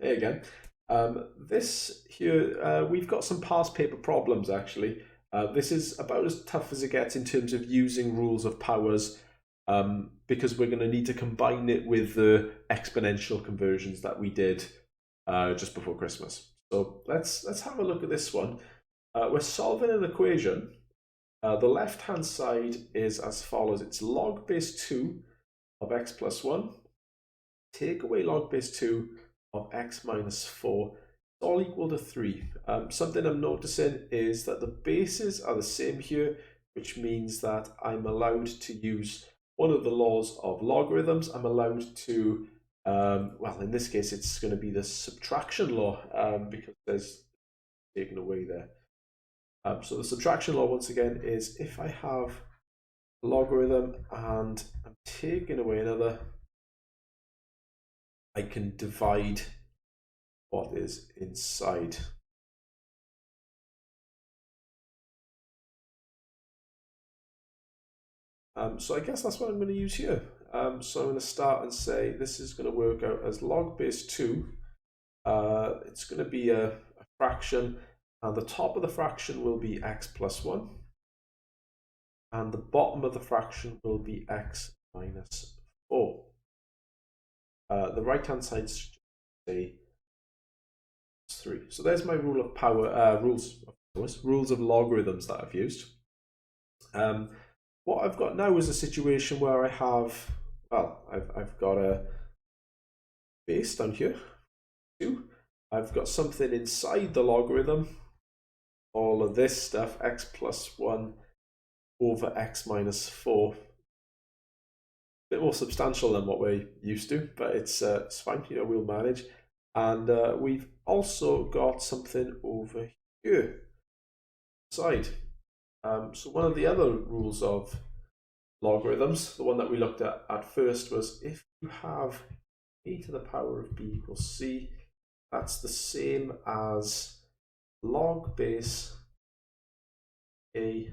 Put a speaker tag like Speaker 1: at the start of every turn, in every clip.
Speaker 1: Hey again. This here, we've got some past paper problems actually. This is about as tough as it gets in terms of using rules of powers, because we're going to need to combine it with the exponential conversions that we did just before Christmas. So let's have a look at this one. We're solving an equation. The left-hand side is as follows. It's log base 2 of x plus 1. Take away log base 2 of x minus 4. It's all equal to 3. Something I'm noticing is that the bases are the same here, which means that I'm allowed to use one of the laws of logarithms. I'm allowed to, well, in this case, it's going to be the subtraction law because there's taken away there. So the subtraction law, once again, is if I have a logarithm and I'm taking away another, I can divide what is inside. So I guess that's what I'm going to use here. So I'm going to start and say this is going to work out as log base 2. It's going to be a fraction, and the top of the fraction will be x plus 1. And the bottom of the fraction will be x minus 4. The right-hand side should say 3. So there's my rule of power, rules of logarithms that I've used. What I've got now is a situation where I have, well, I've got a base down here, 2. I've got something inside the logarithm, all of this stuff, x plus 1 over x minus 4. A bit more substantial than what we're used to, but it's fine, you know, we'll manage. And we've also got something over here, side. So one of the other rules of logarithms, the one that we looked at first, was if you have a to the power of b equals c, that's the same as log base a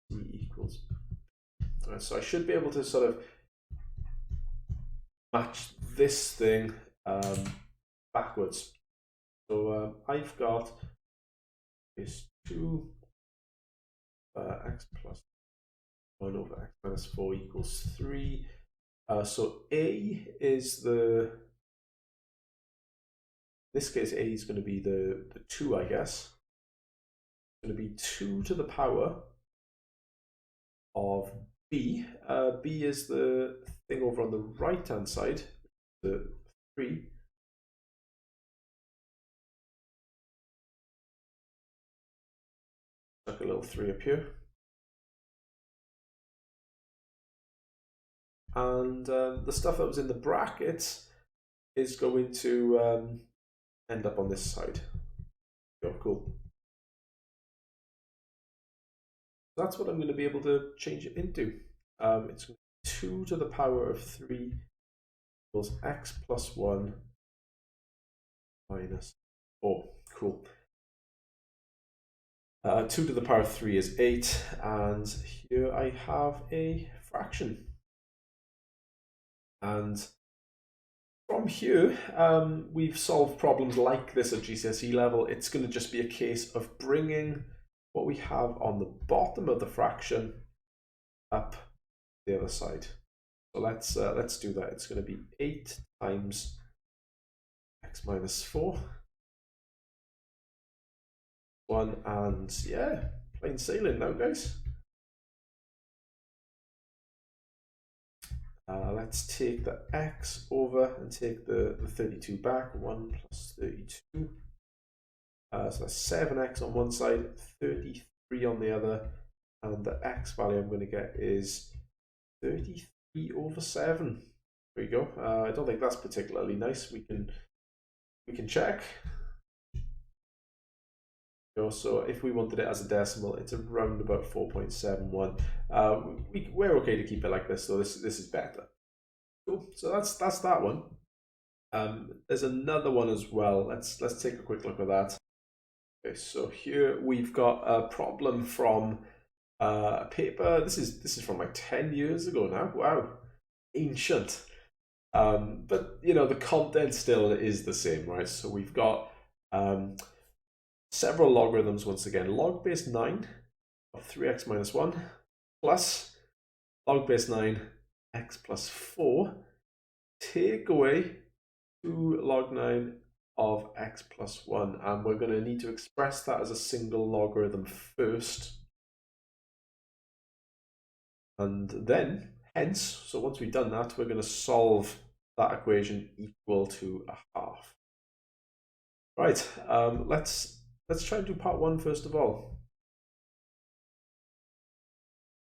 Speaker 1: c equals b. Right, so I should be able to sort of match this thing backwards. So I've got this 2 x plus 1 over x minus 4 equals 3. So a is the, in this case a is going to be the 2, I guess. It's going to be 2 to the power of b. B is the thing over on the right hand side, the 3. Like a little 3 up here. And the stuff that was in the brackets is going to end up on this side. Oh, cool. That's what I'm going to be able to change it into. It's 2 to the power of 3 equals x plus 1 minus 4. Cool. 2 to the power of 3 is 8, and here I have a fraction. And from here, we've solved problems like this at GCSE level. It's going to just be a case of bringing what we have on the bottom of the fraction up the other side. So let's do that. It's going to be 8 times x minus 4. 1, and yeah, plain sailing now, guys. Let's take the x over and take the 32 back. 1 plus 32. So that's 7x on one side, 33 on the other, and the x value I'm going to get is 33 over 7. There we go. I don't think that's particularly nice. We can check. So if we wanted it as a decimal, it's around about 4.71. We're okay to keep it like this, so this is better. Cool. So that's that one. There's another one as well. Let's take a quick look at that. Okay, so here we've got a problem from a paper. This is from like 10 years ago now. Wow, ancient. But you know, the content still is the same, right? So we've got several logarithms once again. Log base 9 of 3x minus 1 plus log base 9 x plus 4 take away 2 log 9 of x plus 1, and we're going to need to express that as a single logarithm first, and then hence, so once we've done that, we're going to solve that equation equal to a half. Right, let's try and do part 1 first of all.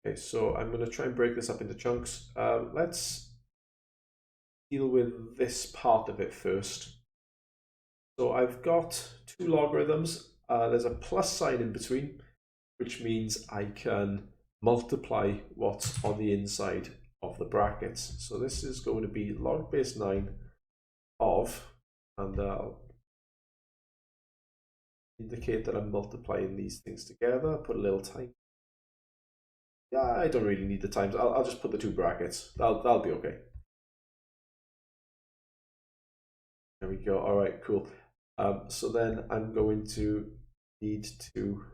Speaker 1: Okay, so I'm going to try and break this up into chunks. Let's deal with this part of it first. So I've got 2 logarithms. There's a plus sign in between, which means I can multiply what's on the inside of the brackets. So this is going to be log base 9 of, and I'll indicate that I'm multiplying these things together. Put a little time. Yeah, I don't really need the times. I'll just put the 2 brackets. That'll be okay. There we go. All right, cool. So then I'm going to need to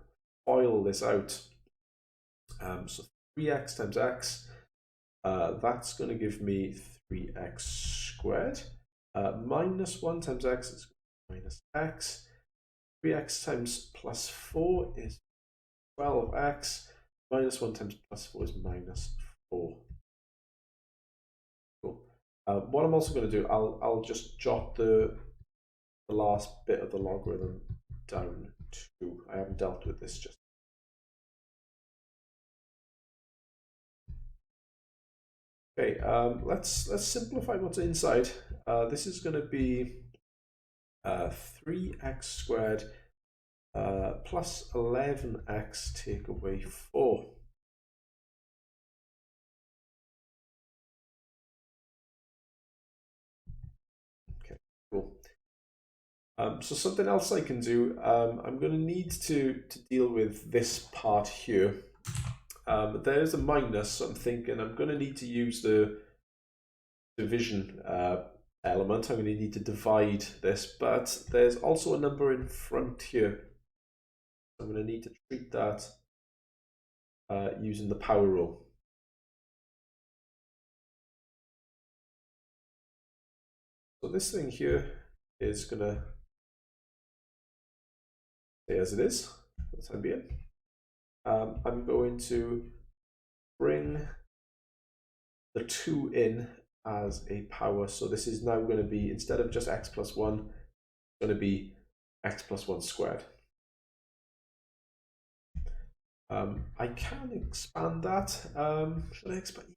Speaker 1: FOIL this out. So 3x times x, that's going to give me 3x squared. Minus 1 times x is minus x. 3x times plus 4 is 12x. Minus 1 times plus 4 is minus 4. Cool. What I'm also going to do, I'll just jot the last bit of the logarithm down too. I haven't dealt with this just. Okay, let's simplify what's inside. This is going to be 3x squared plus 11x take away 4. Okay, cool. So something else I can do, I'm going to need to deal with this part here. There's a minus, so I'm thinking I'm going to need to use the division element. I'm going to need to divide this, but there's also a number in front here. I'm going to need to treat that using the power rule. So this thing here is going to stay as it is for the time being. I'm going to bring the 2 in as a power. So this is now going to be, instead of just x plus 1, it's going to be x plus 1 squared. I can expand that. Should I expand?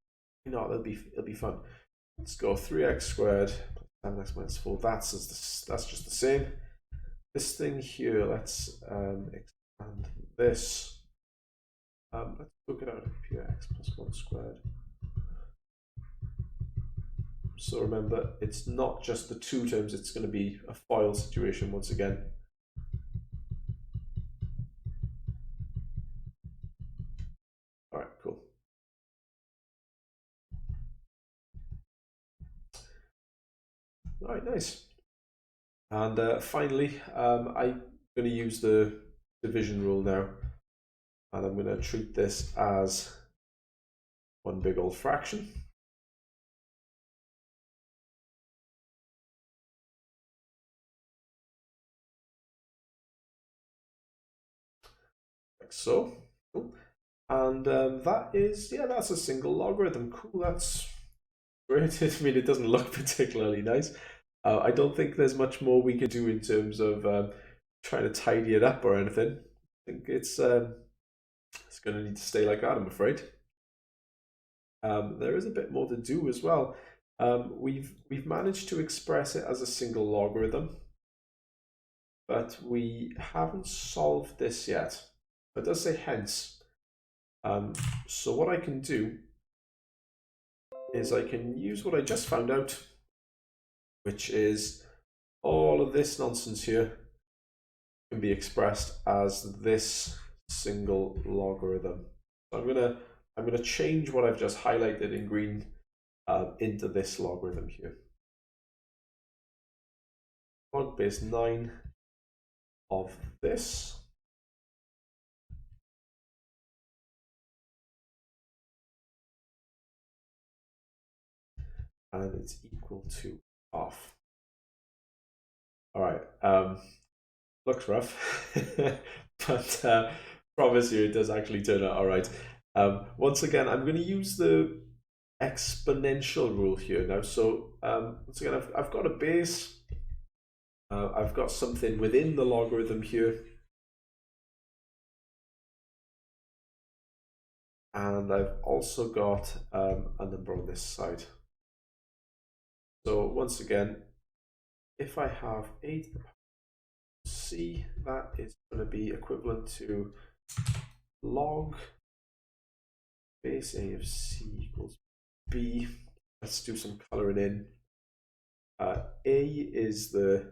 Speaker 1: No, it'll be fun. Let's go 3x squared plus 7x minus 4. That's just the same. This thing here, let's expand this. Let's look it out here, x plus 1 squared. So remember, it's not just the 2 terms, it's going to be a FOIL situation once again. All right, cool. All right, nice. And finally, I'm going to use the division rule now, and I'm going to treat this as one big old fraction. Like so. Cool. And that is, yeah, that's a single logarithm. Cool, that's great. I mean, it doesn't look particularly nice. I don't think there's much more we could do in terms of trying to tidy it up or anything. I think it's going to need to stay like that, I'm afraid. There is a bit more to do as well. We've managed to express it as a single logarithm, but we haven't solved this yet. It does say hence. So what I can do is I can use what I just found out, which is all of this nonsense here can be expressed as this single logarithm. So I'm gonna change what I've just highlighted in green into this logarithm here. log base 9 of this. And it's equal to half. All right, looks rough, but promise you it does actually turn out all right. Once again, I'm going to use the exponential rule here now. So once again, I've got a base. I've got something within the logarithm here. And I've also got a number on this side. So once again, if I have 8 to the power c, that is going to be equivalent to log base a of c equals b. Let's do some coloring in. A is the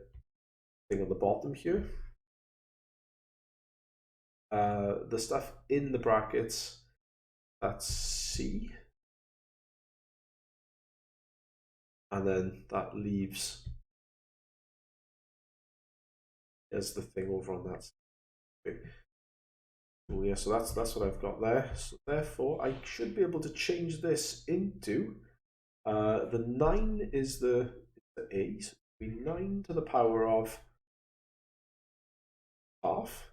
Speaker 1: thing on the bottom here. The stuff in the brackets, that's c. And then that leaves as the thing over on that side. Well, yeah, so that's what I've got there. So therefore, I should be able to change this into the 9 is the a, so it'll be 9 to the power of half.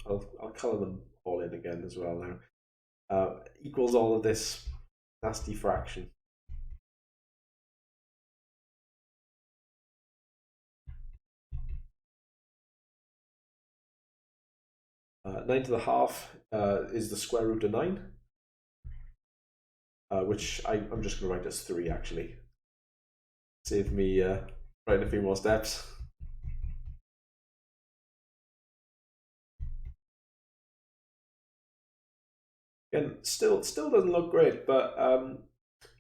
Speaker 1: I'll color them all in again as well now. Equals all of this nasty fraction. Nine to the half is the square root of 9, which I'm just going to write as 3 actually. Save me writing a few more steps. Again, still doesn't look great, but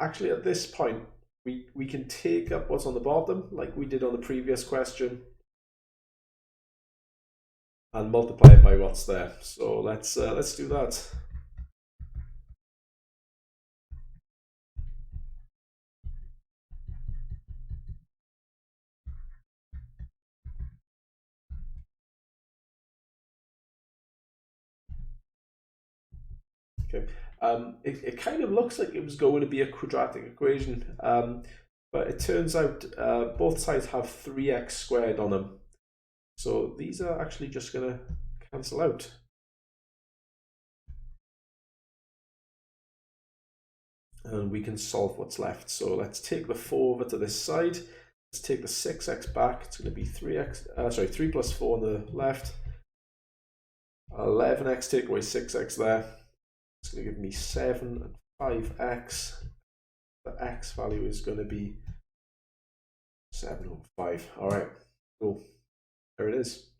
Speaker 1: actually at this point we can take up what's on the bottom like we did on the previous question and multiply it by what's there. So let's do that. Okay, it kind of looks like it was going to be a quadratic equation, but it turns out both sides have 3x squared on them. So these are actually just going to cancel out. And we can solve what's left. So let's take the 4 over to this side. Let's take the 6x back. It's going to be 3 plus 4 on the left. 11x, take away 6x there. It's going to give me 7 and 5x. The x value is going to be 7 over 5. All right, cool. There it is.